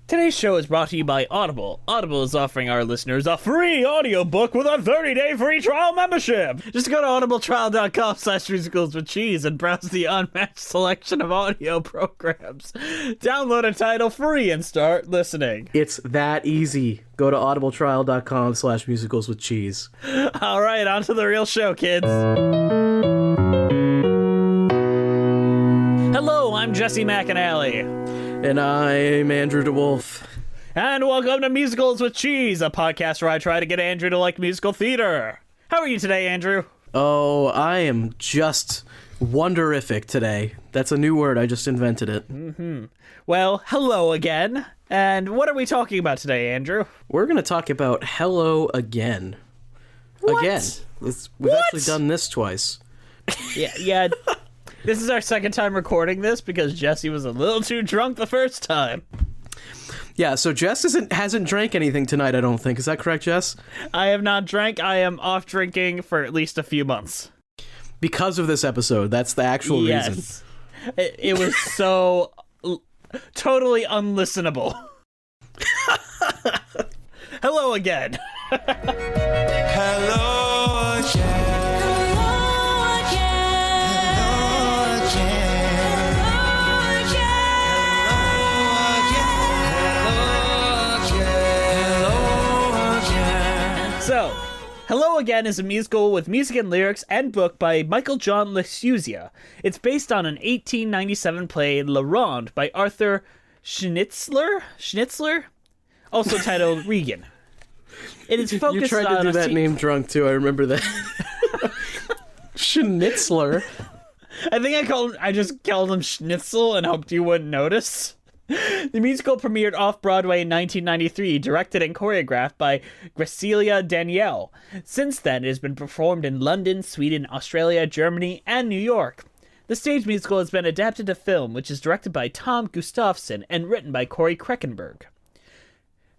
Today's show is brought to you by Audible. Audible is offering our listeners a free audiobook with a 30-day free trial membership. Just go to audibletrial.com/musicalswithcheese and browse the unmatched selection of audio programs. Download a title free and start listening. It's that easy. Go to audibletrial.com/musicalswithcheese. All right, on to the real show, kids. Hello, I'm Jesse McAnally. And I'm Andrew DeWolf. And welcome to Musicals with Cheese, a podcast where I try to get Andrew to like musical theater. How are you today, Andrew? Oh, I am just wonderific today. That's a new word. I just invented it. Well, hello again. And what are we talking about today, Andrew? We're going to talk about Hello Again. What? Again. We've actually done this twice. Yeah. This is our second time recording this because Jesse was a little too drunk the first time. Yeah, so Jess hasn't drank anything tonight, I don't think. Is that correct, Jess? I have not drank. I am off drinking for at least a few months. Because of this episode. That's the actual reason. It was so totally unlistenable. Hello again. Hello again. So, Hello Again is a musical with music and lyrics and book by Michael John LaChiusa. It's based on an 1897 play La Ronde by Arthur Schnitzler, also titled Regan. It is focused on... You tried to do that name drunk, too. I remember that. Schnitzler. I think I just called him Schnitzel and hoped you wouldn't notice. The musical premiered off-Broadway in 1993, directed and choreographed by Graciela Daniele. Since then, it has been performed in London, Sweden, Australia, Germany, and New York. The stage musical has been adapted to film, which is directed by Tom Gustafson and written by Corey Kreckenberg.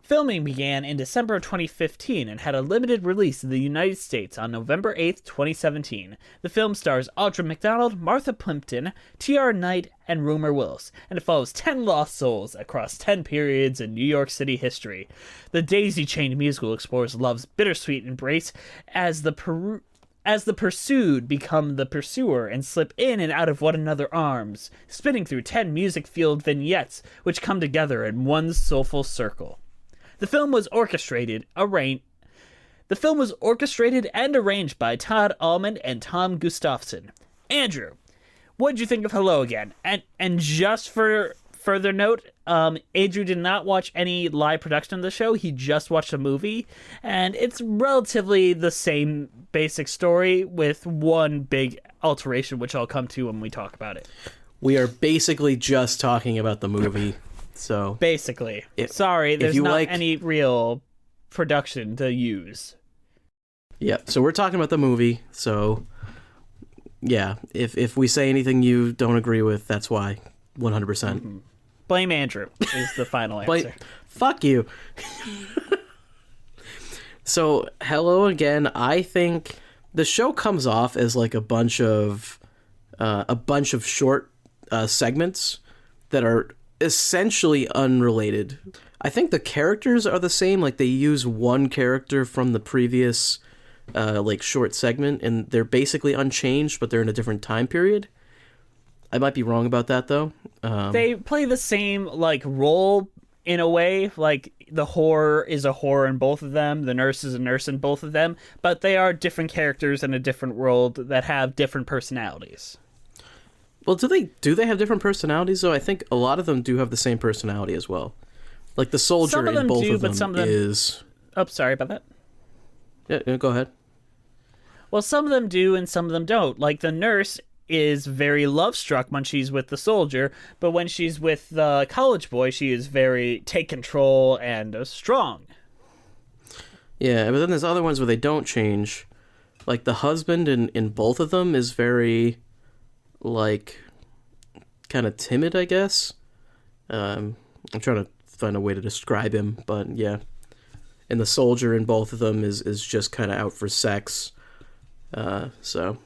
Filming began in December of 2015 and had a limited release in the United States on November 8, 2017. The film stars Audra McDonald, Martha Plimpton, T.R. Knight, and Rumer Willis, and it follows 10 lost souls across 10 periods in New York City history. The daisy-chained musical explores love's bittersweet embrace as the pursued become the pursuer and slip in and out of one another's arms, spinning through 10 music-fueled vignettes which come together in one soulful circle. The film was orchestrated and arranged by Todd Almond and Tom Gustafson. Andrew, what did you think of Hello Again? And just for further note, Andrew did not watch any live production of the show. He just watched a movie, and it's relatively the same basic story with one big alteration, which I'll come to when we talk about it. We are basically just talking about the movie. So basically, sorry, there's not any real production to use. Yeah, so we're talking about the movie. So yeah, if we say anything you don't agree with, that's why. 100%. Mm-hmm. Blame Andrew is the final answer. Fuck you. So Hello Again. I think the show comes off as like a bunch of short segments that are essentially unrelated. I think the characters are the same. Like they use one character from the previous short segment, and they're basically unchanged, but they're in a different time period. I might be wrong about that though. They play the same role in a way. Like the whore is a whore in both of them, the nurse is a nurse in both of them, but they are different characters in a different world that have different personalities. Well, do they have different personalities though? I think a lot of them do have the same personality as well. Like the soldier in both of them is... Oh, sorry about that. Yeah, go ahead. Well, some of them do and some of them don't. Like the nurse is very love-struck when she's with the soldier, but when she's with the college boy, she is very take control and strong. Yeah, but then there's other ones where they don't change. Like the husband in both of them is very... kind of timid, I guess. I'm trying to find a way to describe him, but yeah. And the soldier in both of them is just kind of out for sex. So,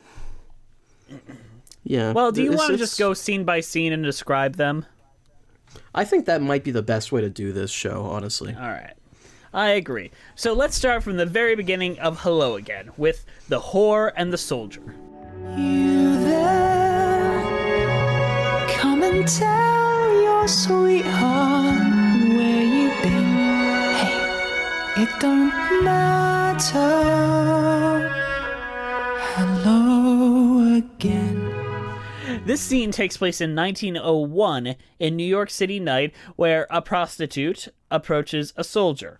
yeah. Well, do you want to just go scene by scene and describe them? I think that might be the best way to do this show, honestly. All right. I agree. So let's start from the very beginning of Hello Again with the whore and the soldier. You there? Come and tell your sweetheart where you've been. Hey, it don't matter. Hello again. This scene takes place in 1901 in New York City night where a prostitute approaches a soldier.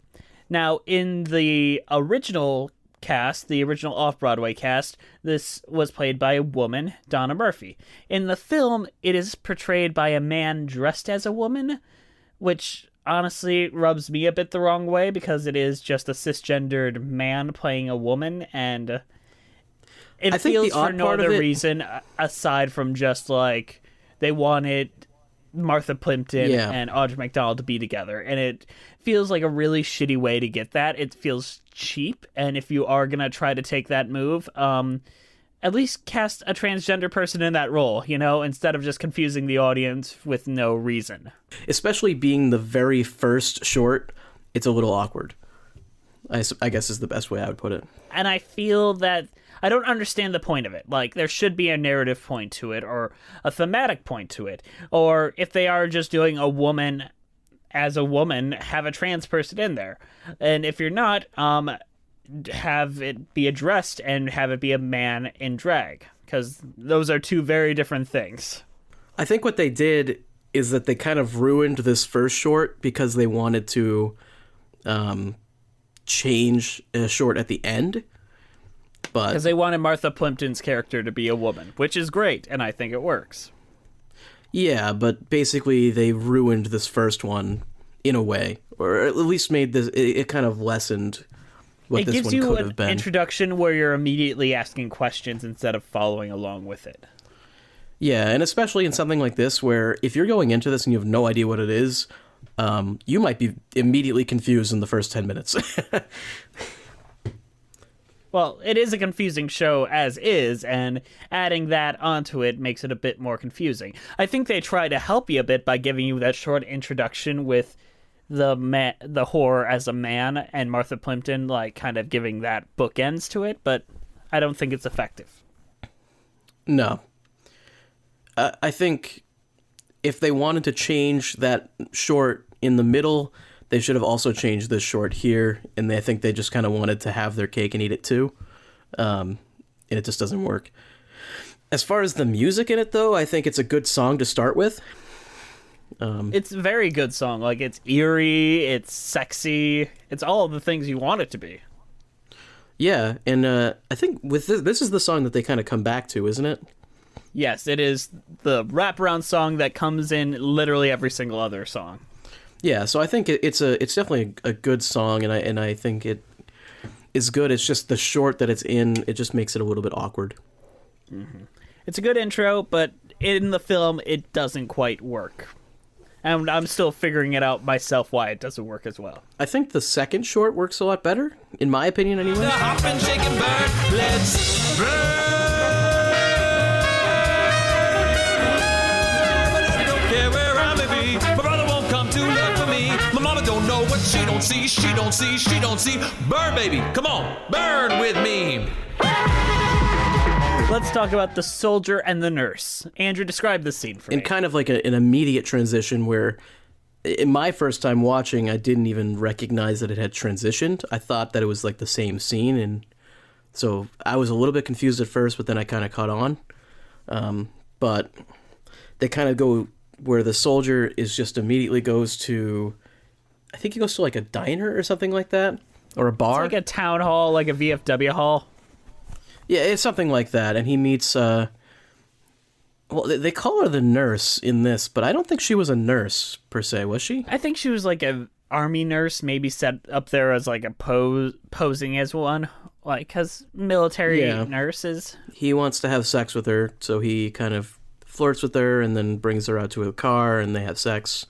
Now, in the original cast, the original off-Broadway cast, this was played by a woman, Donna Murphy. In the film, it is portrayed by a man dressed as a woman, which honestly rubs me a bit the wrong way because it is just a cisgendered man playing a woman, and it feels for no other reason aside from just like they wanted Martha Plimpton and Audra McDonald to be together, and it feels like a really shitty way to get that. It feels cheap, and if you are gonna try to take that move, at least cast a transgender person in that role, you know, instead of just confusing the audience with no reason. Especially being the very first short, it's a little awkward. I guess is the best way I would put it. And I feel that I don't understand the point of it. Like, there should be a narrative point to it, or a thematic point to it. Or if they are just doing a woman as a woman, have a trans person in there. And if you're not, have it be addressed and have it be a man in drag. Because those are two very different things. I think what they did is that they kind of ruined this first short because they wanted to change a short at the end. Because they wanted Martha Plimpton's character to be a woman, which is great, and I think it works. Yeah, but basically they ruined this first one in a way, or at least made this, it kind of lessened what this one could have been. It gives you an introduction where you're immediately asking questions instead of following along with it. Yeah, and especially in something like this where if you're going into this and you have no idea what it is, you might be immediately confused in the first 10 minutes. Well, it is a confusing show as is, and adding that onto it makes it a bit more confusing. I think they try to help you a bit by giving you that short introduction with the whore as a man and Martha Plimpton, like, kind of giving that bookends to it, but I don't think it's effective. No. I think if they wanted to change that short in the middle, they should have also changed this short here, and I think they just kind of wanted to have their cake and eat it too, and it just doesn't work. As far as the music in it, though, I think it's a good song to start with. It's a very good song. Like, it's eerie, it's sexy, it's all of the things you want it to be. Yeah, and I think with this is the song that they kind of come back to, isn't it? Yes, it is the wraparound song that comes in literally every single other song. Yeah, so I think it's definitely a good song, and I think it is good. It's just the short that it's in, it just makes it a little bit awkward. Mm-hmm. It's a good intro, but in the film, it doesn't quite work. And I'm still figuring it out myself why it doesn't work as well. I think the second short works a lot better, in my opinion anyway. The hoppin', shakin' bird, let's burn. She don't see. Burn, baby, come on, burn with me. Let's talk about the soldier and the nurse. Andrew, describe this scene for me. And kind of like an immediate transition where, in my first time watching, I didn't even recognize that it had transitioned. I thought that it was like the same scene, and so I was a little bit confused at first, but then I kind of caught on. But they kind of go where the soldier is just immediately goes to, I think he goes to like a diner or something like that, or a bar. It's like a town hall, like a VFW hall. Yeah, it's something like that, and he meets, well, they call her the nurse in this, but I don't think she was a nurse, per se, was she? I think she was like an army nurse, maybe set up there as like a posing as one, like, because military nurses. He wants to have sex with her, so he kind of flirts with her and then brings her out to a car, and they have sex.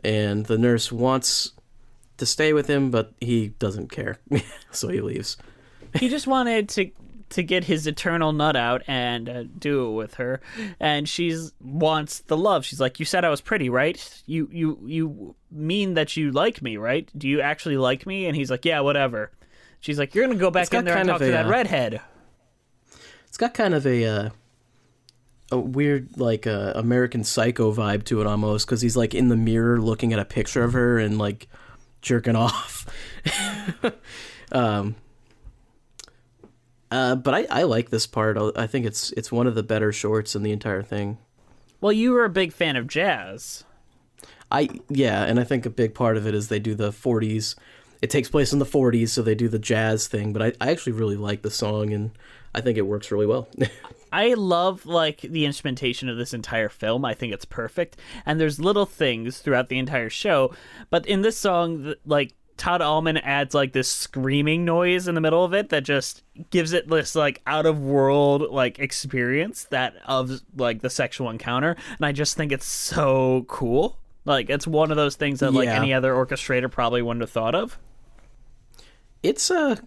And the nurse wants to stay with him, but he doesn't care, so he leaves. He just wanted to to get his eternal nut out and do it with her, and she's wants the love. She's like, "You said I was pretty, right? You mean that you like me, right? Do you actually like me?" And he's like, "Yeah, whatever." She's like, "You're gonna go back in there and talk to that redhead." It's got kind of a weird, like, American Psycho vibe to it almost, because he's like in the mirror looking at a picture of her and like jerking off. But I like this part. I think it's one of the better shorts in the entire thing. Well, you were a big fan of jazz. Yeah, and I think a big part of it is they do the 40s. It takes place in the 40s, so they do the jazz thing, but I actually really like the song, and I think it works really well. I love, like, the instrumentation of this entire film. I think it's perfect. And there's little things throughout the entire show, but in this song, like, Todd Allman adds, like, this screaming noise in the middle of it that just gives it this, like, out-of-world, like, experience that of, like, the sexual encounter. And I just think it's so cool. Like, it's one of those things that, like, any other orchestrator probably wouldn't have thought of. It's a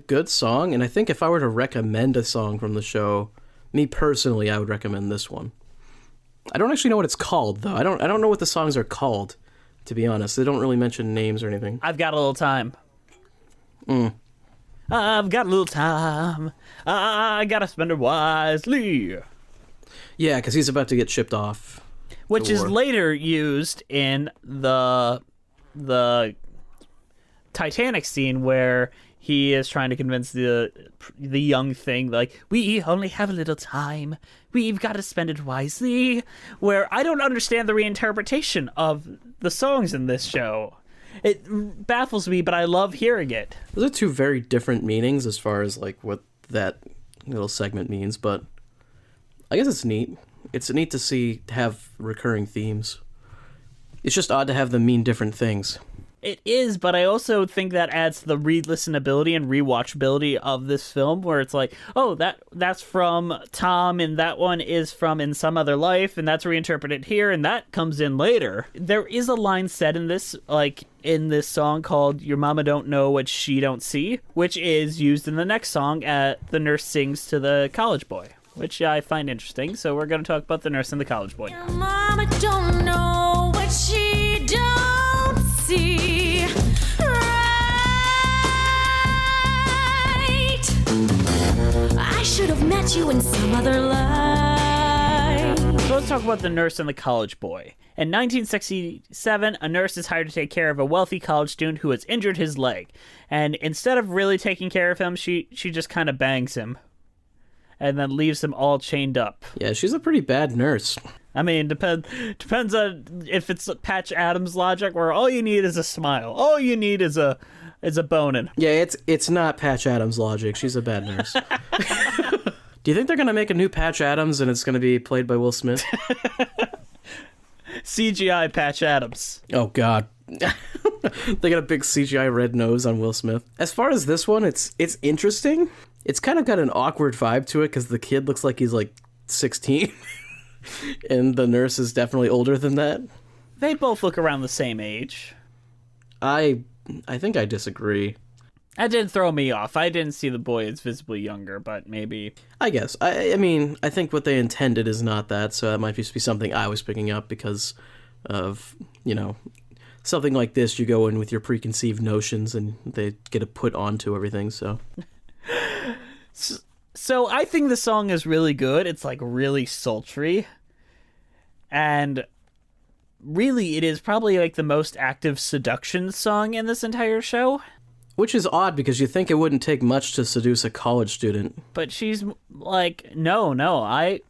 good song, and I think if I were to recommend a song from the show, me personally, I would recommend this one. I don't actually know what it's called, though. I don't know what the songs are called. To be honest, they don't really mention names or anything. I've got a little time. I've got a little time. I gotta spend it wisely. Yeah, because he's about to get shipped off. Which is later used in the Titanic scene where he is trying to convince the young thing, like, we only have a little time. We've got to spend it wisely. Where I don't understand the reinterpretation of the songs in this show. It baffles me, but I love hearing it. Those are two very different meanings as far as, like, what that little segment means, but I guess it's neat. It's neat to have recurring themes. It's just odd to have them mean different things. It is, but I also think that adds to the re-listenability and rewatchability of this film, where it's like, oh, that's from Tom, and that one is from In Some Other Life, and that's reinterpreted here, and that comes in later. There is a line said in this, like, in this song called Your Mama Don't Know What She Don't See, which is used in the next song the nurse sings to the college boy, which I find interesting, so we're going to talk about the nurse and the college boy. Your mama don't know what she don't see. I should have met you in some other life. So let's talk about the nurse and the college boy. In 1967, a nurse is hired to take care of a wealthy college student who has injured his leg. And instead of really taking care of him, she just kind of bangs him. And then leaves him all chained up. Yeah, she's a pretty bad nurse. I mean, depends on if it's Patch Adams logic, where all you need is a smile. All you need is a boning. Yeah, it's not Patch Adams logic. She's a bad nurse. Do you think they're going to make a new Patch Adams and it's going to be played by Will Smith? CGI Patch Adams. Oh, God. They got a big CGI red nose on Will Smith. As far as this one, it's interesting. It's kind of got an awkward vibe to it because the kid looks like he's like 16. And the nurse is definitely older than that. They both look around the same age. I think I disagree. That did throw me off. I didn't see the boy as visibly younger, but maybe. I guess. I mean, I think what they intended is not that, so that might just be something I was picking up because of, something like this, you go in with your preconceived notions and they get it put onto everything, so. So I think the song is really good. It's like really sultry. And really, it is probably like the most active seduction song in this entire show. Which is odd because you think it wouldn't take much to seduce a college student. But she's like, no, I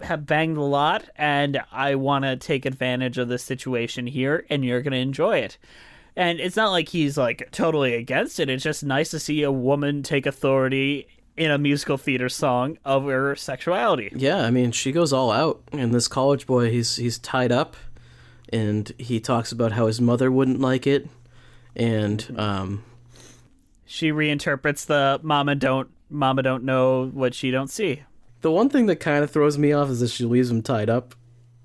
have banged a lot and I want to take advantage of this situation here and you're going to enjoy it. And it's not like he's like totally against it. It's just nice to see a woman take authority in a musical theater song of her sexuality. Yeah, I mean, she goes all out. And this college boy, he's tied up and he talks about how his mother wouldn't like it. And she reinterprets the mama don't know what she don't see. The one thing that kind of throws me off is that she leaves him tied up.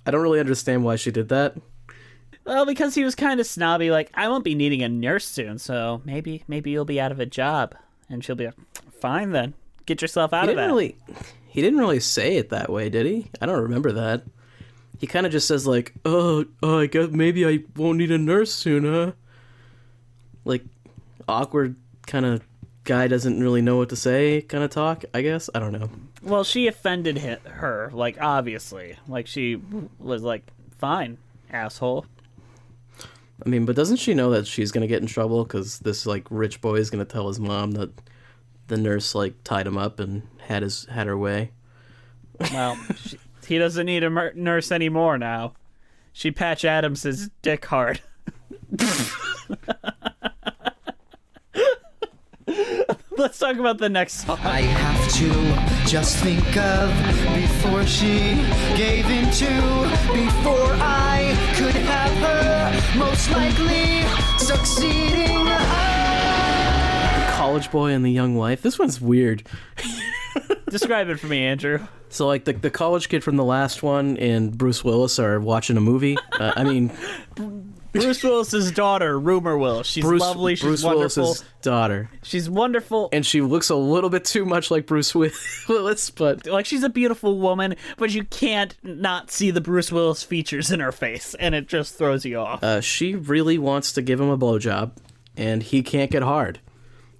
I don't really understand why she did that. Well, because he was kind of snobby, like, I won't be needing a nurse soon, so maybe you'll be out of a job. And she'll be like, fine then, get yourself out He of that. He didn't really say it that way, did he? I don't remember that. He kind of just says like, oh, I guess maybe I won't need a nurse soon, huh? Like, awkward kind of guy doesn't really know what to say kind of talk, I guess. I don't know. Well, she offended her, like, obviously. Like, she was like, fine, asshole. I mean, but doesn't she know that she's going to get in trouble because this, like, rich boy is going to tell his mom that the nurse, like, tied him up and had her way? Well, he doesn't need a nurse anymore now. She Patch Adams' dick hard. Let's talk about the next song. I have to just think of before she gave in to, before I could have her, most likely succeeding. College boy and the young wife. This one's weird. Describe it for me, Andrew. So, like, the college kid from the last one and Bruce Willis are watching a movie. Bruce Willis's daughter, Rumor Will. She's lovely. She's Bruce wonderful. Willis's daughter. She's wonderful. And she looks a little bit too much like Bruce Willis, but... Like, she's a beautiful woman, but you can't not see the Bruce Willis features in her face, and it just throws you off. She really wants to give him a blowjob, and he can't get hard.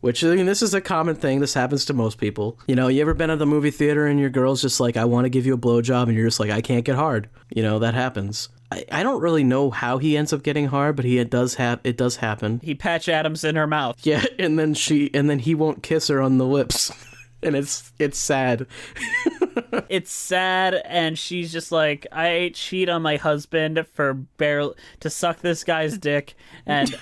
Which, I mean, this is a common thing. This happens to most people. You know, you ever been at the movie theater and your girl's just like, I want to give you a blowjob, and you're just like, I can't get hard. You know, that happens. I don't really know how he ends up getting hard, but it does happen. He Patch Adams in her mouth. Yeah, and then he won't kiss her on the lips. And it's sad. It's sad, and she's just like, I cheat on my husband to suck this guy's dick, and...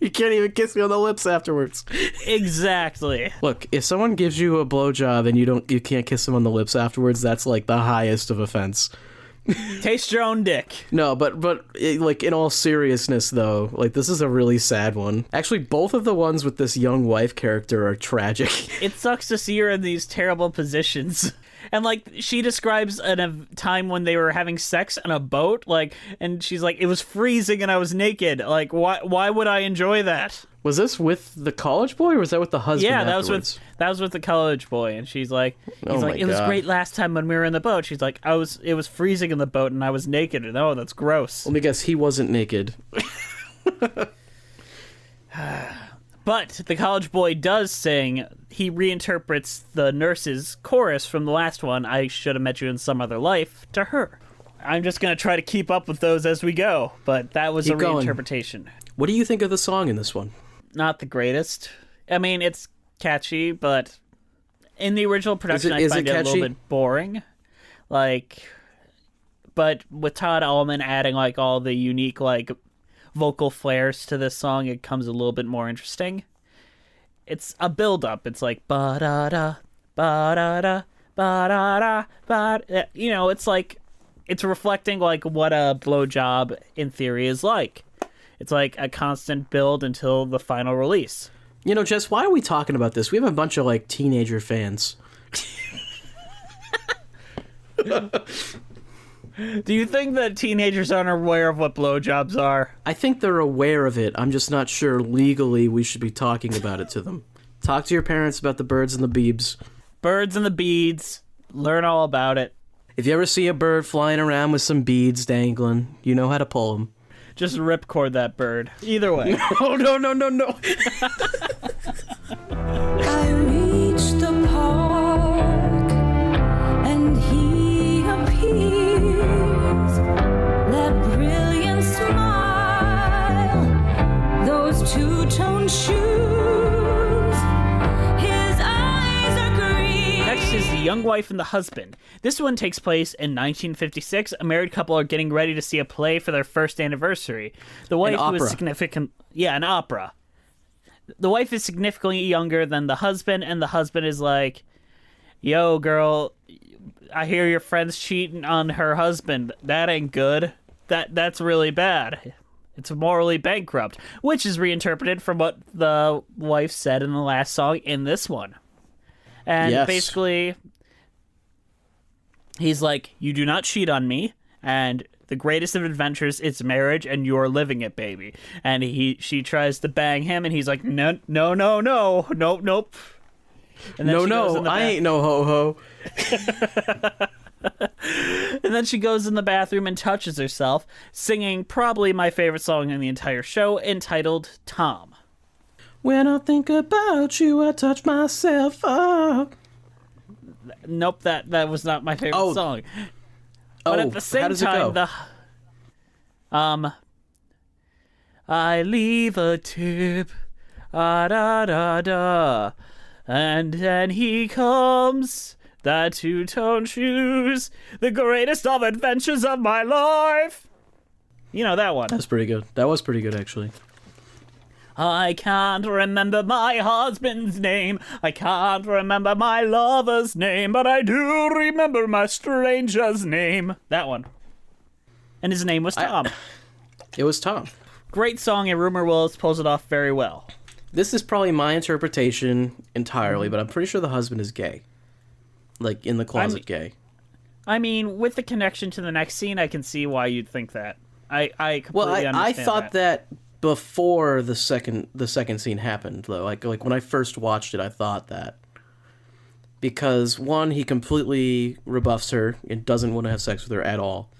You can't even kiss me on the lips afterwards. Exactly. Look, if someone gives you a blowjob and you can't kiss them on the lips afterwards, that's like the highest of offense. Taste your own dick. No, but like, in all seriousness though, like, this is a really sad one. Actually, both of the ones with this young wife character are tragic. It sucks to see her in these terrible positions. And, like, she describes a time when they were having sex on a boat, like, and she's like, it was freezing and I was naked. Like, why would I enjoy that? Was this with the college boy, or was that with the husband? Yeah, afterwards? that was with the college boy, and she's like, it was God. great last time when we were in the boat. She's like, it was freezing in the boat and I was naked, and oh, that's gross. Let me guess, he wasn't naked. But the college boy does sing, he reinterprets the nurse's chorus from the last one, I should have met you in some other life, to her. I'm just going to try to keep up with those as we go, but that was Keep a going. reinterpretation. What do you think of the song in this one? Not the greatest. I mean, it's catchy, but in the original production, I find it a little bit boring. Like, but with Todd Allman adding, like, all the unique, like, vocal flares to this song, it comes a little bit more interesting. It's a build-up. It's like, ba-da-da, ba-da-da, ba-da-da, ba-da. You know, it's like, it's reflecting, like, what a blowjob, in theory, is like. It's like a constant build until the final release. You know, Jess, why are we talking about this? We have a bunch of, like, teenager fans. Do you think that teenagers aren't aware of what blowjobs are? I think they're aware of it. I'm just not sure legally we should be talking about it to them. Talk to your parents about the birds and the beebs. Birds and the beads. Learn all about it. If you ever see a bird flying around with some beads dangling, you know how to pull them. Just ripcord that bird. Either way. Oh, no. I reached the park and he appears. That brilliant smile, those two-tone shoes, his eyes are green. Next is The Young Wife and the Husband. This one takes place in 1956. A married couple are getting ready to see a play for their first anniversary. The wife, who is significant... Yeah, an opera. The wife is significantly younger than the husband, and the husband is like, yo, girl, I hear your friend's cheating on her husband. That ain't good. That's really bad. It's morally bankrupt, which is reinterpreted from what the wife said in the last song in this one. And Yes. basically, he's like, you do not cheat on me, and the greatest of adventures is marriage, and you're living it, baby. And she tries to bang him, and he's like, nope. And then I ain't no ho-ho. And then she goes in the bathroom and touches herself, singing probably my favorite song in the entire show, entitled Tom. When I think about you, I touch myself up. Nope, that was not my favorite song. But at the same time, I leave a tip, da da da, and then he comes, the two-tone shoes, the greatest of adventures of my life. You know that one. That's pretty good. That was pretty good, actually. I can't remember my husband's name. I can't remember my lover's name, but I do remember my stranger's name. That one. And his name was Tom. It was Tom. Great song, and Rumor Willis pulls it off very well. This is probably my interpretation entirely, but I'm pretty sure the husband is gay. Like, in the closet gay. I mean, with the connection to the next scene, I can see why you'd think that. I completely understand I thought that before the second scene happened, though. Like when I first watched it, I thought that. Because, one, he completely rebuffs her and doesn't want to have sex with her at all.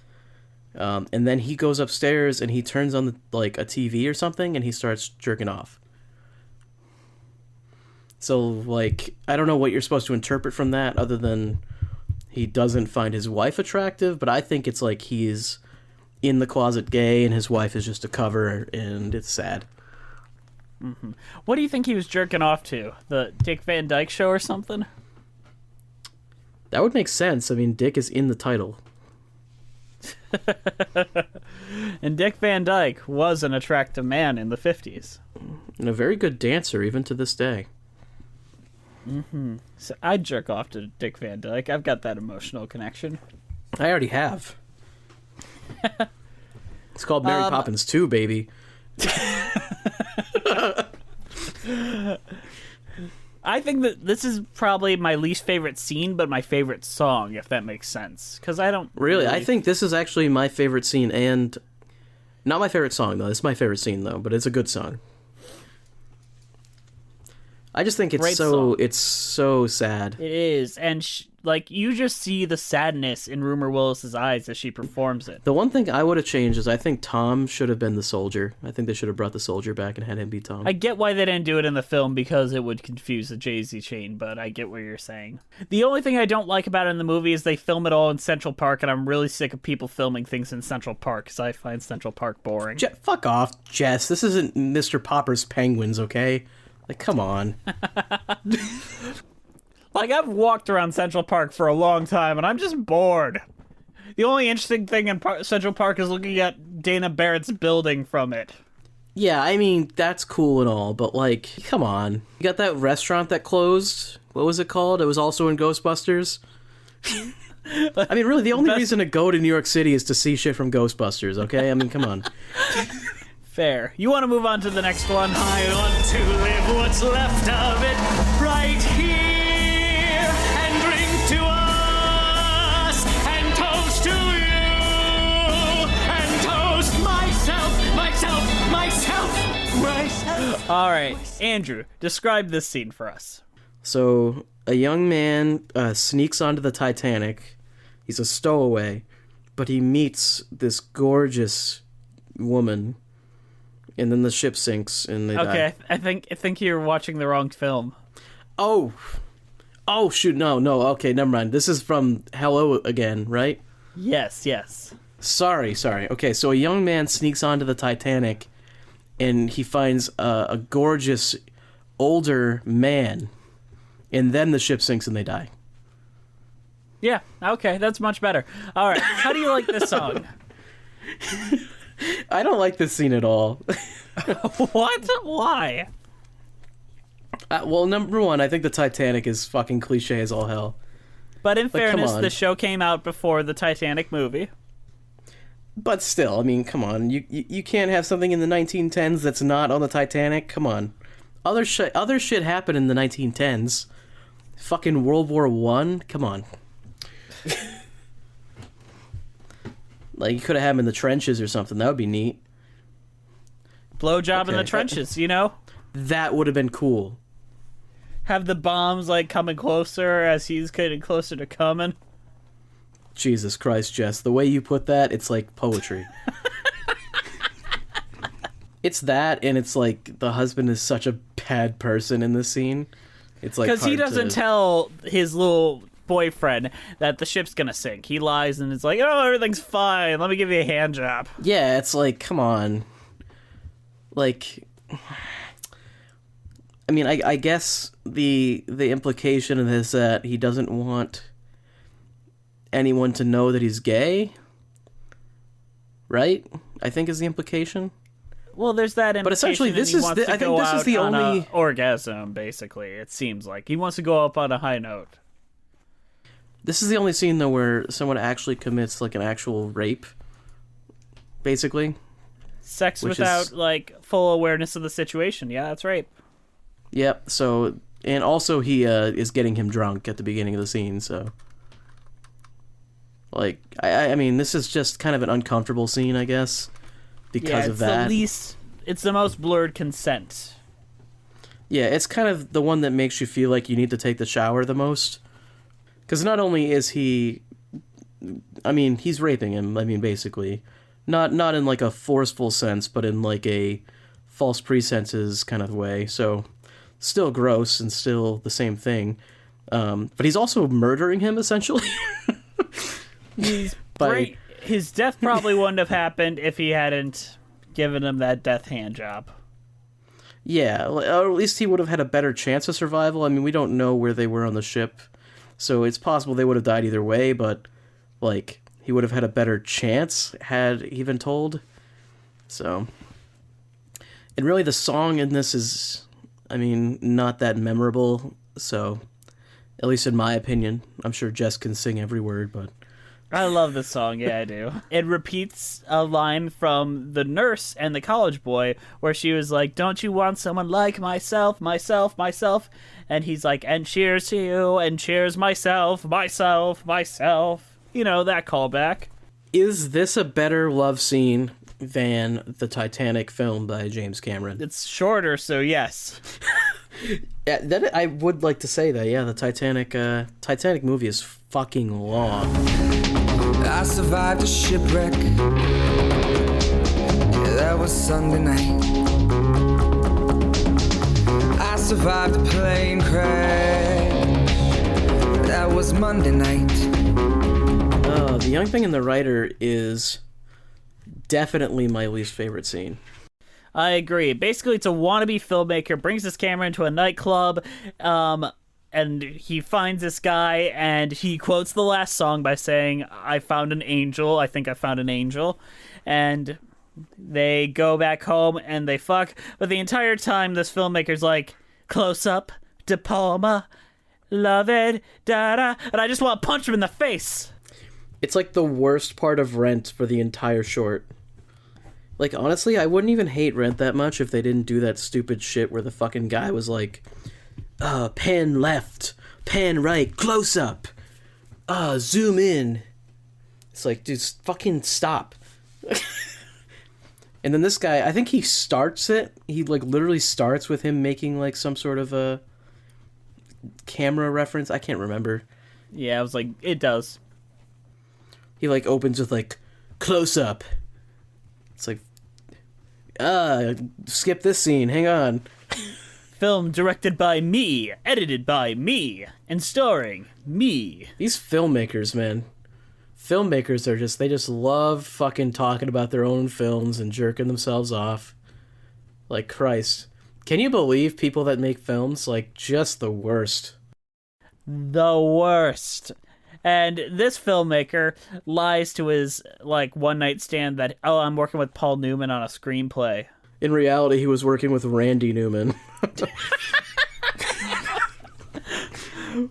And then he goes upstairs and he turns on a TV or something and he starts jerking off. So, like, I don't know what you're supposed to interpret from that other than he doesn't find his wife attractive, but I think it's like he's in the closet gay and his wife is just a cover, and it's sad. Mm-hmm. What do you think he was jerking off to? The Dick Van Dyke Show or something? That would make sense. I mean, Dick is in the title. And Dick Van Dyke was an attractive man in the 50s. And a very good dancer, even to this day. Mm-hmm. So I'd jerk off to Dick Van Dyke. I've got that emotional connection. I already have. It's called Mary Poppins 2, baby. I think that this is probably my least favorite scene, but my favorite song, if that makes sense. Because I don't really... I think this is actually my favorite scene, and... Not my favorite song, though. It's my favorite scene, though, but it's a good song. I just think it's so sad. It is, and you just see the sadness in Rumor Willis's eyes as she performs it. The one thing I would have changed is I think Tom should have been the soldier. I think they should have brought the soldier back and had him be Tom. I get why they didn't do it in the film because it would confuse the Jay-Z chain, but I get what you're saying. The only thing I don't like about it in the movie is they film it all in Central Park, and I'm really sick of people filming things in Central Park because I find Central Park boring. Fuck off, Jess. This isn't Mr. Popper's Penguins, okay? Like, come on. Like, I've walked around Central Park for a long time, and I'm just bored. The only interesting thing in Central Park is looking at Dana Barrett's building from it. Yeah, I mean, that's cool and all, but, like, come on. You got that restaurant that closed? What was it called? It was also in Ghostbusters? I mean, really, the only reason to go to New York City is to see shit from Ghostbusters, okay? I mean, come on. Fair. You want to move on to the next one? I want to live what's left of it right here and drink to us and toast to you and toast myself. All right, Andrew, describe this scene for us. So, a young man sneaks onto the Titanic. He's a stowaway, but he meets this gorgeous woman. And then the ship sinks, and they die. Okay, I think you're watching the wrong film. Oh, shoot, no, okay, never mind. This is from Hello Again, right? Yes. Sorry. Okay, so a young man sneaks onto the Titanic, and he finds a gorgeous, older man, and then the ship sinks and they die. Yeah, okay, that's much better. All right, how do you like this song? I don't like this scene at all. What? Why? Well, number one, I think the Titanic is fucking cliche as all hell. But in fairness, the show came out before the Titanic movie. But still, I mean, come on. You can't have something in the 1910s that's not on the Titanic. Come on. Other shit happened in the 1910s. Fucking World War I? Come on. Like, you could have had him in the trenches or something. That would be neat. Blowjob in the trenches, you know? That would have been cool. Have the bombs, like, coming closer as he's getting closer to coming. Jesus Christ, Jess. The way you put that, it's like poetry. It's that, and it's like the husband is such a bad person in this scene. It's like, because he doesn't tell his little boyfriend that the ship's gonna sink. He lies and it's like, oh, everything's fine. Let me give you a hand job. Yeah, it's like, come on. Like, I mean, I guess the implication of this that he doesn't want anyone to know that he's gay, right? I think is the implication. Well, there's that implication. But essentially, I think this is the only orgasm. Basically, it seems like he wants to go up on a high note. This is the only scene though where someone actually commits like an actual rape, basically. Sex without like full awareness of the situation. Yeah, that's rape. Yep. So, and also he is getting him drunk at the beginning of the scene. So, like, I mean, this is just kind of an uncomfortable scene, I guess, because of that. It's the most blurred consent. Yeah, it's kind of the one that makes you feel like you need to take the shower the most. Because not only is he, I mean, he's raping him. I mean, basically, not in like a forceful sense, but in like a false pretenses kind of way. So, still gross and still the same thing. But he's also murdering him essentially. His death probably wouldn't have happened if he hadn't given him that death hand job. Yeah, or at least he would have had a better chance of survival. I mean, we don't know where they were on the ship, so it's possible they would have died either way, but, like, he would have had a better chance had he been told. So, and really the song in this is, I mean, not that memorable, so, at least in my opinion. I'm sure Jess can sing every word, but... I love this song, yeah, I do. It repeats a line from the nurse and the college boy where she was like, don't you want someone like myself, myself, myself? And he's like, and cheers to you, and cheers myself, myself, myself. You know, that callback. Is this a better love scene than the Titanic film by James Cameron? It's shorter, so yes. Yeah, that I would like to say that, yeah, the Titanic movie is fucking long. I survived a shipwreck. Yeah, that was Sunday night. I survived a plane crash. That was Monday night. The Young Thing and the Writer is definitely my least favorite scene. I agree. Basically, it's a wannabe filmmaker, brings his camera into a nightclub, and he finds this guy, and he quotes the last song by saying, I found an angel, I think I found an angel, and they go back home, and they fuck, but the entire time, this filmmaker's like, close up, De Palma, love it, da-da, and I just want to punch him in the face. It's like the worst part of Rent for the entire short. Like, honestly, I wouldn't even hate Rent that much if they didn't do that stupid shit where the fucking guy was like, pan left, pan right, close up, zoom in. It's like, dude, fucking stop. And then this guy, I think he starts it. He, like, literally starts with him making, like, some sort of a camera reference. I can't remember. Yeah, I was like, it does. He, like, opens with, like, close up. It's like, skip this scene, hang on. Film directed by me, edited by me, and starring me. These filmmakers, man. Filmmakers are they just love fucking talking about their own films and jerking themselves off. Like, Christ. Can you believe people that make films? Like, just the worst. The worst. And this filmmaker lies to his, like, one-night stand that, oh, I'm working with Paul Newman on a screenplay. In reality, he was working with Randy Newman.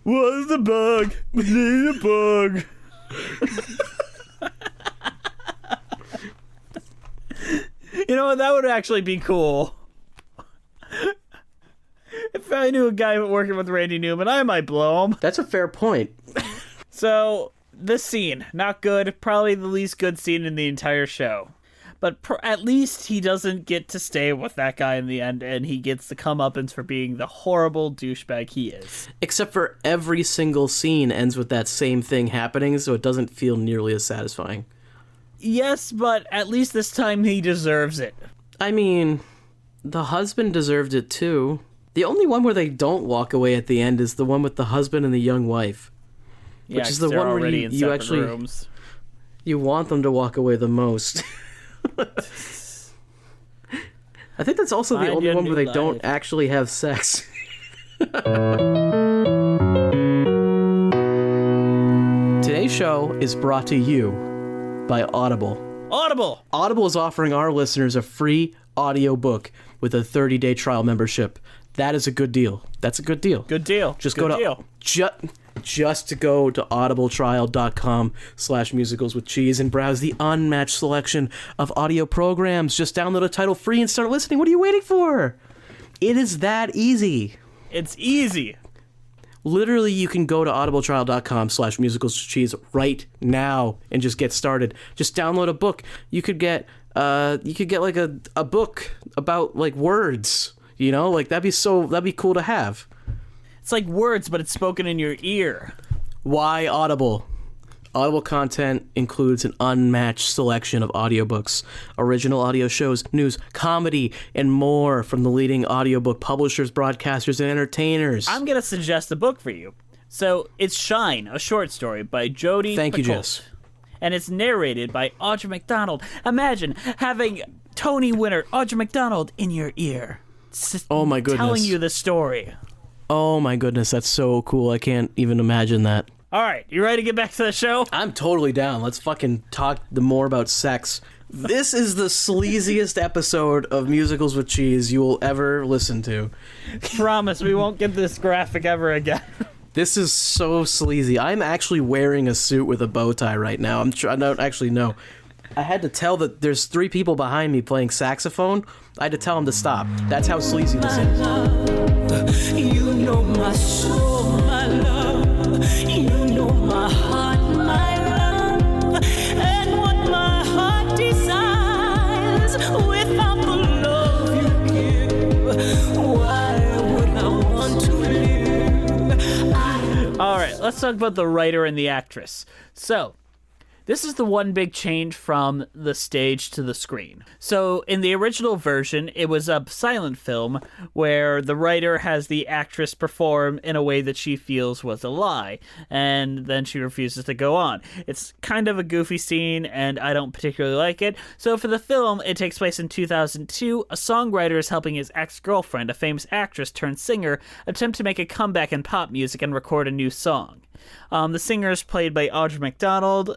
What's the bug? We need a bug. You know what? That would actually be cool. If I knew a guy working with Randy Newman, I might blow him. That's a fair point. So, this scene, not good. Probably the least good scene in the entire show. but at least he doesn't get to stay with that guy in the end, and he gets the comeuppance for being the horrible douchebag he is. Except for every single scene ends with that same thing happening, so it doesn't feel nearly as satisfying. Yes, but at least this time he deserves it. I mean, the husband deserved it too. The only one where they don't walk away at the end is the one with the husband and the young wife. Which is the one where you actually rooms. You want them to walk away the most. I think that's also the only one where they don't actually have sex. Today's show is brought to you by Audible. Audible is offering our listeners a free audiobook with a 30-day trial membership. That is a good deal. That's a good deal. Good deal. Just good go to deal. Just to go to audibletrial.com/musicalswithcheese and browse the unmatched selection of audio programs. Just download a title free and start listening. What are you waiting for? It is that easy. It's easy. Literally, you can go to audibletrial.com/musicalswithcheese right now and just get started. Just download a book. You could get like a book about like words. You know, like that'd be cool to have. It's like words, but it's spoken in your ear. Why Audible? Audible content includes an unmatched selection of audiobooks, original audio shows, news, comedy, and more from the leading audiobook publishers, broadcasters, and entertainers. I'm going to suggest a book for you. So, it's Shine, a short story by Jodi Thank you, Picoult. Jess. And it's narrated by Audra McDonald. Imagine having Tony winner Audra McDonald in your ear. Oh my goodness. Telling you the story. Oh my goodness, that's so cool. I can't even imagine that. All right, you ready to get back to the show? I'm totally down. Let's fucking talk more about sex. This is the sleaziest episode of Musicals with Cheese you will ever listen to. Promise, we won't get this graphic ever again. This is so sleazy. I'm actually wearing a suit with a bow tie right now. I don't actually know. I had to tell that there's 3 people behind me playing saxophone. I had to tell them to stop. That's how sleazy this is. You know my soul, my love. You know my heart, my love. And what my heart desires without the love you give. Why would I want to live? All right, let's talk about the writer and the actress. So, this is the one big change from the stage to the screen. So, in the original version, it was a silent film where the writer has the actress perform in a way that she feels was a lie, and then she refuses to go on. It's kind of a goofy scene, and I don't particularly like it. So, for the film, it takes place in 2002. A songwriter is helping his ex-girlfriend, a famous actress turned singer, attempt to make a comeback in pop music and record a new song. The singer is played by Audra McDonald,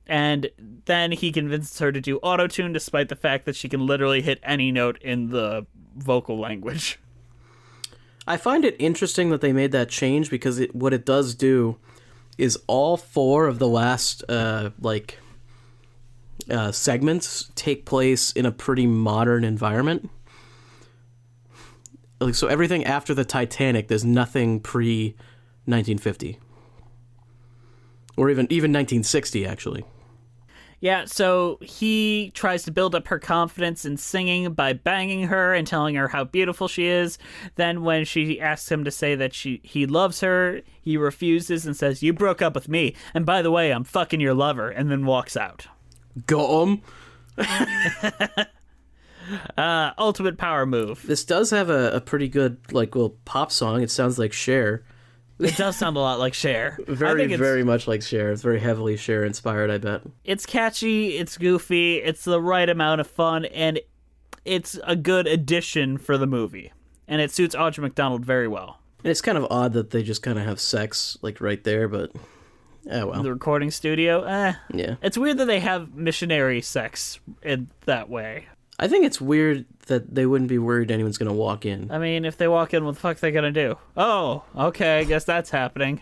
and then he convinces her to do auto-tune despite the fact that she can literally hit any note in the vocal language. I find it interesting that they made that change because what it does do is all 4 of the last segments take place in a pretty modern environment. Like, so everything after the Titanic, there's nothing pre-1950. Or even 1960, actually. Yeah, so he tries to build up her confidence in singing by banging her and telling her how beautiful she is. Then when she asks him to say that he loves her, he refuses and says, "You broke up with me, and by the way, I'm fucking your lover," and then walks out. Got 'em. Ultimate power move. This does have a pretty good little pop song. It sounds like Cher. It does sound a lot like Cher. Very much like Cher. It's very heavily Cher inspired, I bet. It's catchy, it's goofy, it's the right amount of fun, and it's a good addition for the movie. And it suits Audra McDonald very well. And it's kind of odd that they just kind of have sex, right there, but... Oh, well. The recording studio? Yeah. It's weird that they have missionary sex in that way. I think it's weird that they wouldn't be worried anyone's going to walk in. I mean, if they walk in, what the fuck are they going to do? Oh, okay, I guess that's happening.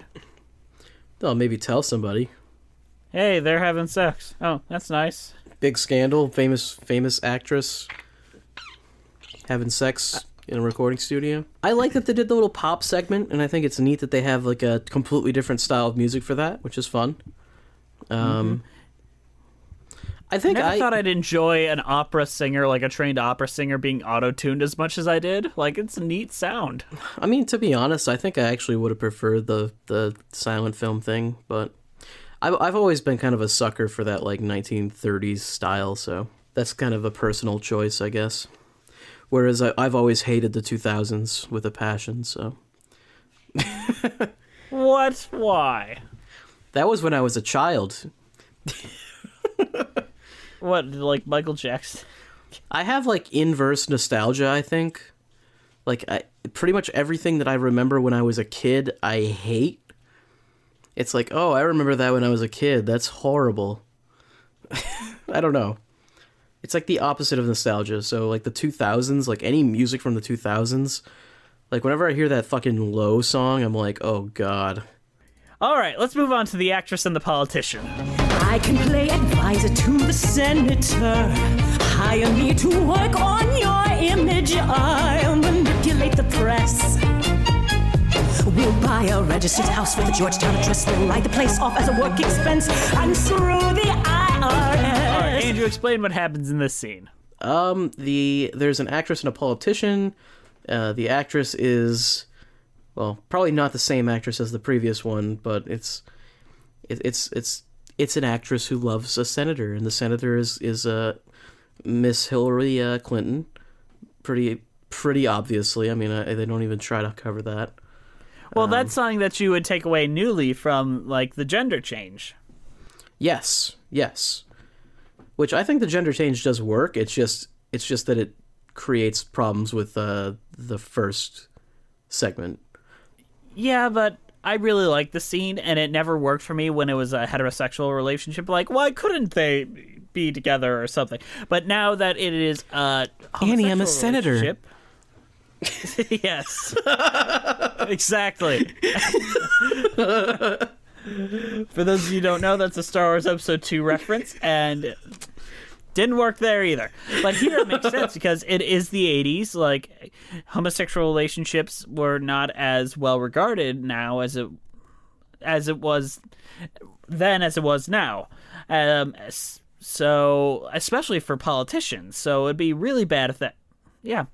They'll maybe tell somebody. Hey, they're having sex. Oh, that's nice. Big scandal, famous actress having sex in a recording studio. I like that they did the little pop segment, and I think it's neat that they have a completely different style of music for that, which is fun. I think I never thought I'd enjoy an opera singer, like a trained opera singer, being auto-tuned as much as I did. Like, it's a neat sound. I mean, to be honest, I think I actually would have preferred the silent film thing, but I've always been kind of a sucker for that, like, 1930s style, so that's kind of a personal choice, I guess. Whereas I've always hated the 2000s with a passion, so... What? Why? That was when I was a child. What, like Michael Jackson? I have, like, inverse nostalgia, I think. Like, pretty much everything that I remember when I was a kid, I hate. It's like, oh, I remember that when I was a kid. That's horrible. I don't know. It's like the opposite of nostalgia. So, like, the 2000s, like, any music from the 2000s, like, whenever I hear that fucking Low song, I'm like, oh, God. All right, let's move on to the actress and the politician. I can play advisor to the senator. Hire me to work on your image. I'll manipulate the press. We'll buy a registered house with a Georgetown address. We'll write the place off as a work expense and through the IRS. All right, Andrew, explain what happens in this scene. There's an actress and a politician. The actress is, well, probably not the same actress as the previous one, but it's an actress who loves a senator, and the senator is Miss Hillary Clinton. Pretty obviously. I mean, they don't even try to cover that. Well, that's something that you would take away newly from, like, the gender change. Yes. Which I think the gender change does work. It's just that it creates problems with the first segment. Yeah, but I really like the scene, and it never worked for me when it was a heterosexual relationship. Like, why couldn't they be together or something? But now that it is a Annie, I'm a homosexual senator. relationship- Yes. Exactly. For those of you who don't know, that's a Star Wars Episode 2 reference, and didn't work there either. But here it makes sense because it is the 80s. Like, homosexual relationships were not as well regarded now as it was then as it was now. So, especially for politicians. So it'd be really bad if that... Yeah.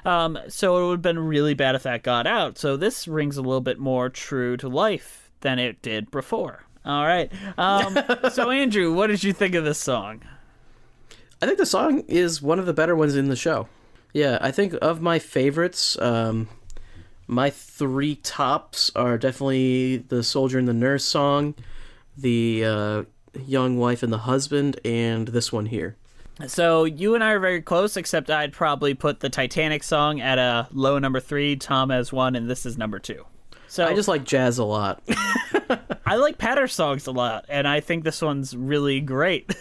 So it would have been really bad if that got out. So this rings a little bit more true to life than it did before. All right. So, Andrew, what did you think of this song? I think the song is one of the better ones in the show. Yeah, I think of my favorites, my three tops are definitely the Soldier and the Nurse song, the Young Wife and the Husband, and this one here. So you and I are very close, except I'd probably put the Titanic song at a low number 3, Tom as 1, and this is number 2. So I just like jazz a lot. I like patter songs a lot, and I think this one's really great.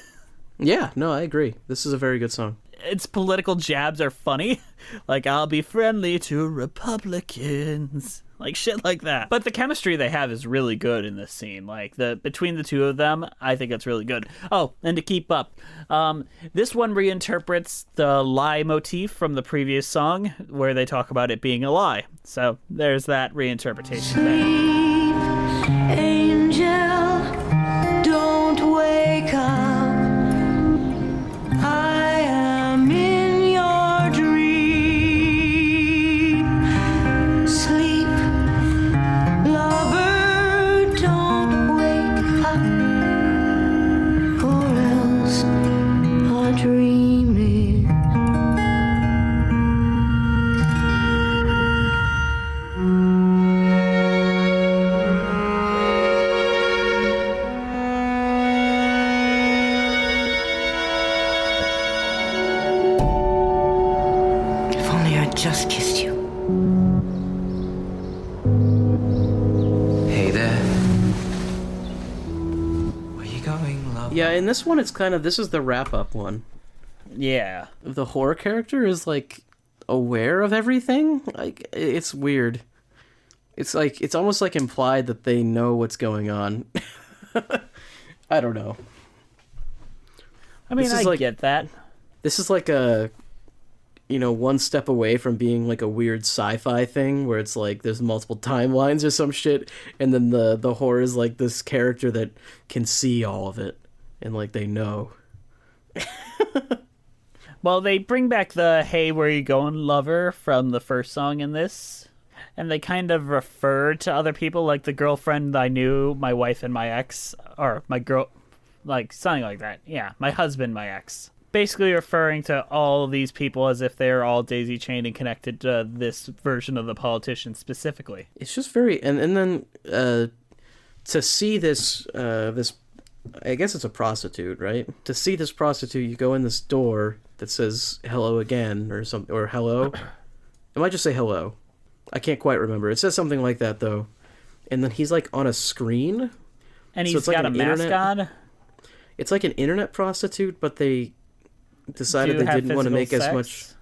Yeah, no, I agree. This is a very good song. Its political jabs are funny. Like, I'll be friendly to Republicans. Like, shit like that. But the chemistry they have is really good in this scene. Like, between the two of them, I think it's really good. Oh, and to keep up, this one reinterprets the lie motif from the previous song, where they talk about it being a lie. So, there's that reinterpretation there. Angel, don't wake up. I am in your dream. Sleep, lover, don't wake up, or else our dreaming. If only I just kissed you. Hey there. Where you going, love? Yeah, in this one, it's kind of, this is the wrap-up one. Yeah. The horror character is, like, aware of everything. Like, it's weird. It's like, it's almost like implied that they know what's going on. I don't know. I mean, This is I like- get that. This is like a, you know, one step away from being like a weird sci-fi thing where it's like there's multiple timelines or some shit, and then the horror is like this character that can see all of it, and like they know. Well, they bring back the "Hey, where you going, lover" from the first song in this, and they kind of refer to other people, like the girlfriend I knew, my wife, and my ex, or my girl, like something like that. Yeah, my husband, my ex. Basically referring to all of these people as if they're all daisy-chained and connected to this version of the politician specifically. It's just very... And then to see this... this, I guess it's a prostitute, right? To see this prostitute, you go in this door that says hello again or something, or hello. It might just say hello. I can't quite remember. It says something like that, though. And then he's like on a screen. And So he's it's like got a an mask internet- on. It's like an internet prostitute, but they decided Do they have didn't want to make physical as sex? much.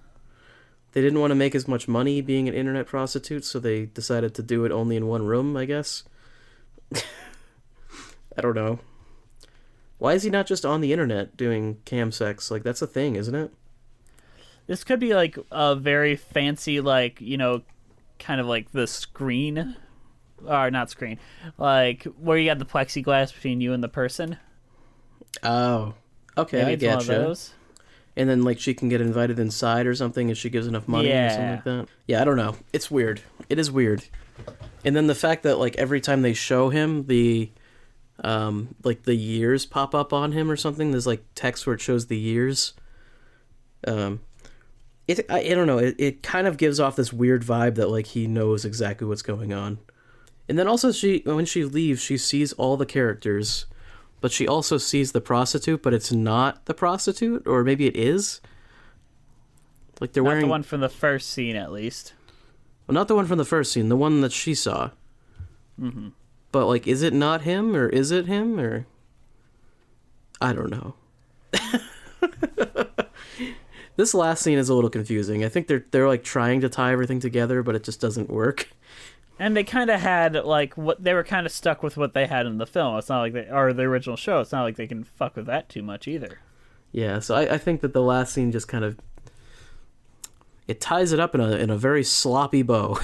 They didn't want to make as much money being an internet prostitute, so they decided to do it only in one room, I guess. I don't know. Why is he not just on the internet doing cam sex? Like, that's a thing, isn't it? This could be like a very fancy, like, you know, kind of like the screen, or not screen, like where you got the plexiglass between you and the person. Oh. Okay, I Maybe it's one get of you. those. And then, like, she can get invited inside or something if she gives enough money or something Yeah. like that. Yeah, I don't know. It's weird. It is weird. And then the fact that, like, every time they show him, the years pop up on him or something. There's, like, text where it shows the years. I don't know. It kind of gives off this weird vibe that, like, he knows exactly what's going on. And then also, when she leaves, she sees all the characters, but she also sees the prostitute, but it's not the prostitute, or maybe it is. Like, they're Not wearing... the one from the first scene, at least. Well, not the one from the first scene, the one that she saw. Mm-hmm. But, like, is it not him, or is it him, or... I don't know. This last scene is a little confusing. I think they're like, trying to tie everything together, but it just doesn't work. And they kind of had, like, what they were kind of stuck with what they had in the film. It's not like or the original show. It's not like they can fuck with that too much either. Yeah, so I think that the last scene just kind of... It ties it up in a very sloppy bow.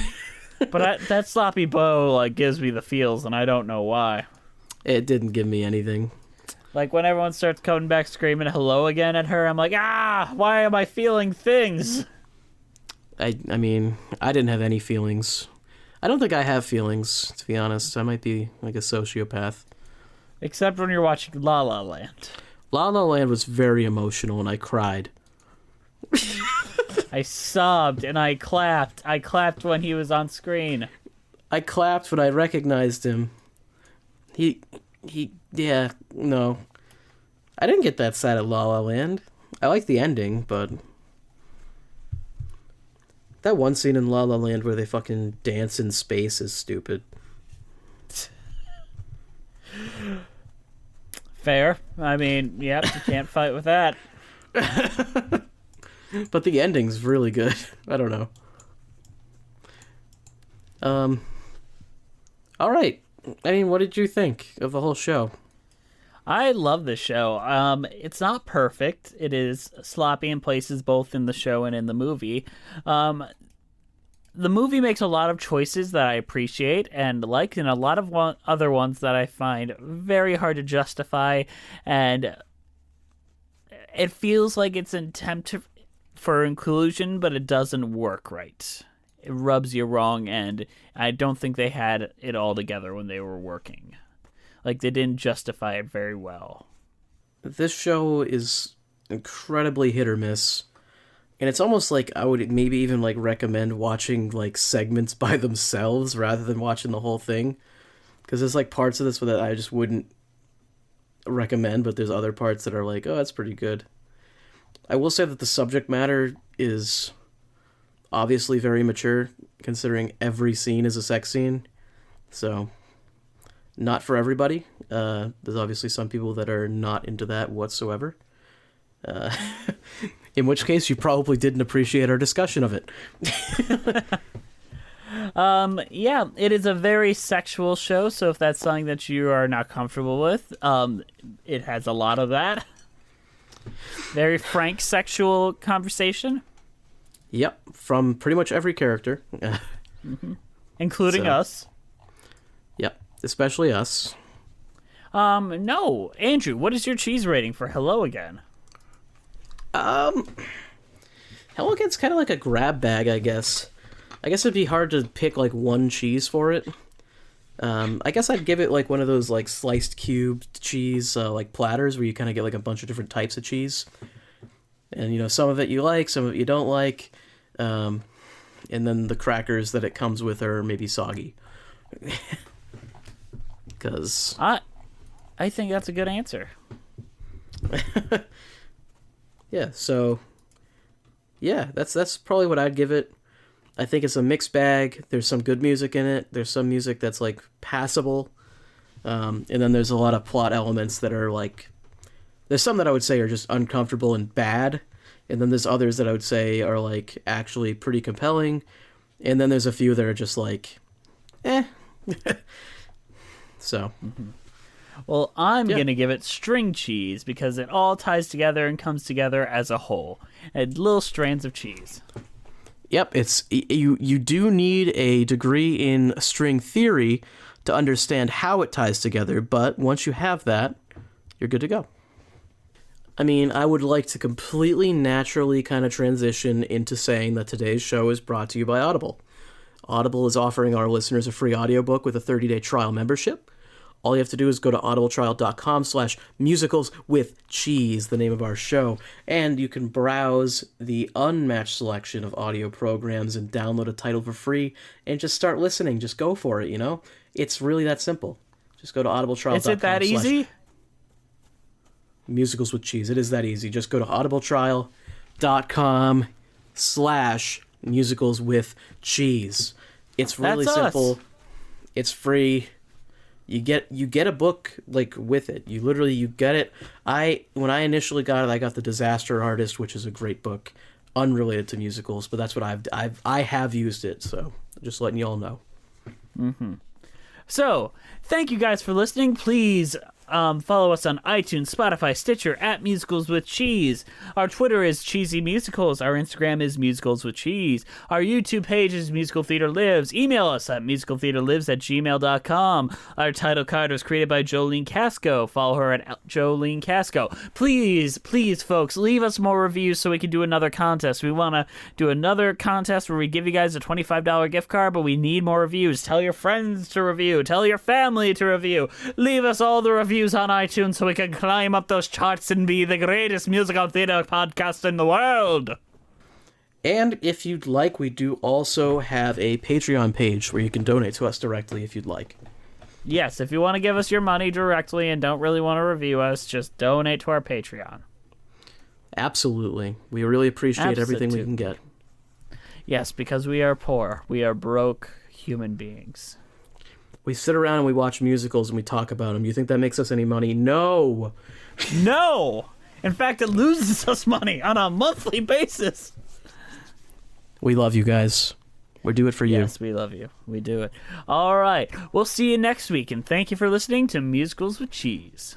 But that sloppy bow, like, gives me the feels, and I don't know why. It didn't give me anything. Like, when everyone starts coming back screaming hello again at her, I'm like, why am I feeling things? I mean, I didn't have any feelings. I don't think I have feelings, to be honest. I might be like a sociopath. Except when you're watching La La Land. La La Land was very emotional, and I cried. I sobbed and I clapped. I clapped when he was on screen. I clapped when I recognized him. Yeah, no. I didn't get that sad at La La Land. I like the ending, but... That one scene in La La Land where they fucking dance in space is stupid. Fair. I mean, yep, you can't fight with that. But the ending's really good. I don't know. Alright. I mean, what did you think of the whole show? I love this show. It's not perfect. It is sloppy in places, both in the show and in the movie. The movie makes a lot of choices that I appreciate and like, and a lot of other ones that I find very hard to justify. And it feels like it's an attempt for inclusion, but it doesn't work right. It rubs you wrong, and I don't think they had it all together when they were working. Like, they didn't justify it very well. This show is incredibly hit or miss. And it's almost like I would maybe even like recommend watching like segments by themselves rather than watching the whole thing. Because there's like parts of this that I just wouldn't recommend, but there's other parts that are like, oh, that's pretty good. I will say that the subject matter is obviously very mature, considering every scene is a sex scene. So, not for everybody. There's obviously some people that are not into that whatsoever. In which case, you probably didn't appreciate our discussion of it. Yeah, it is a very sexual show, so if that's something that you are not comfortable with, it has a lot of that. Very frank sexual conversation. Yep, from pretty much every character. Including So. us. Yep, especially us. No. Andrew, what is your cheese rating for Hello Again? Hello Kitty's kind of like a grab bag, I guess. I guess it'd be hard to pick like one cheese for it. I guess I'd give it like one of those like sliced cubed cheese like platters where you kind of get like a bunch of different types of cheese. And, you know, some of it you like, some of it you don't like. And then the crackers that it comes with are maybe soggy. Because... I think that's a good answer. Yeah, so... Yeah, that's probably what I'd give it. I think it's a mixed bag. There's some good music in it. There's some music that's, like, passable. And then there's a lot of plot elements that are, like... There's some that I would say are just uncomfortable and bad. And then there's others that I would say are, like, actually pretty compelling. And then there's a few that are just, like, eh. So... Mm-hmm. Well, I'm going to give it string cheese because it all ties together and comes together as a whole. And little strands of cheese. Yep, it's you do need a degree in string theory to understand how it ties together, but once you have that, you're good to go. I mean, I would like to completely naturally kind of transition into saying that today's show is brought to you by Audible. Audible is offering our listeners a free audiobook with a 30-day trial membership. All you have to do is go to audibletrial.com/musicalswithcheese, the name of our show, and you can browse the unmatched selection of audio programs and download a title for free and just start listening. Just go for it, you know? It's really that simple. Just go to audibletrial.com. Is it that easy? Musicals with cheese. It is that easy. Just go to audibletrial.com/musicals with cheese. It's really That's simple. Us. It's free. You get a book like with it. You get it. When I initially got it, I got The Disaster Artist, which is a great book, unrelated to musicals, but that's what I have used it. So just letting you all know. Mm-hmm. So thank you guys for listening. Please follow us on iTunes, Spotify, Stitcher, @MusicalsWithCheese. Our Twitter is Cheesy Musicals. Our Instagram is Musicals with Cheese. Our YouTube page is Musical Theater Lives. Email us at musicaltheaterlives@gmail.com. Our title card was created by Jolene Casco. Follow her at Jolene Casco. Please, folks, leave us more reviews so we can do another contest. We want to do another contest where we give you guys a $25 gift card, but we need more reviews. Tell your friends to review. Tell your family to review. Leave us all the reviews on iTunes so we can climb up those charts and be the greatest musical theater podcast in the world. And if you'd like, we do also have a Patreon page where you can donate to us directly if you'd like. Yes, if you want to give us your money directly and don't really want to review us, just donate to our Patreon. Absolutely. We really appreciate everything we can get. Yes, because we are poor. We are broke human beings. We sit around and we watch musicals and we talk about them. You think that makes us any money? No! No! In fact, it loses us money on a monthly basis. We love you guys. We do it for you. Yes, we love you. We do it. All right. We'll see you next week, and thank you for listening to Musicals with Cheese.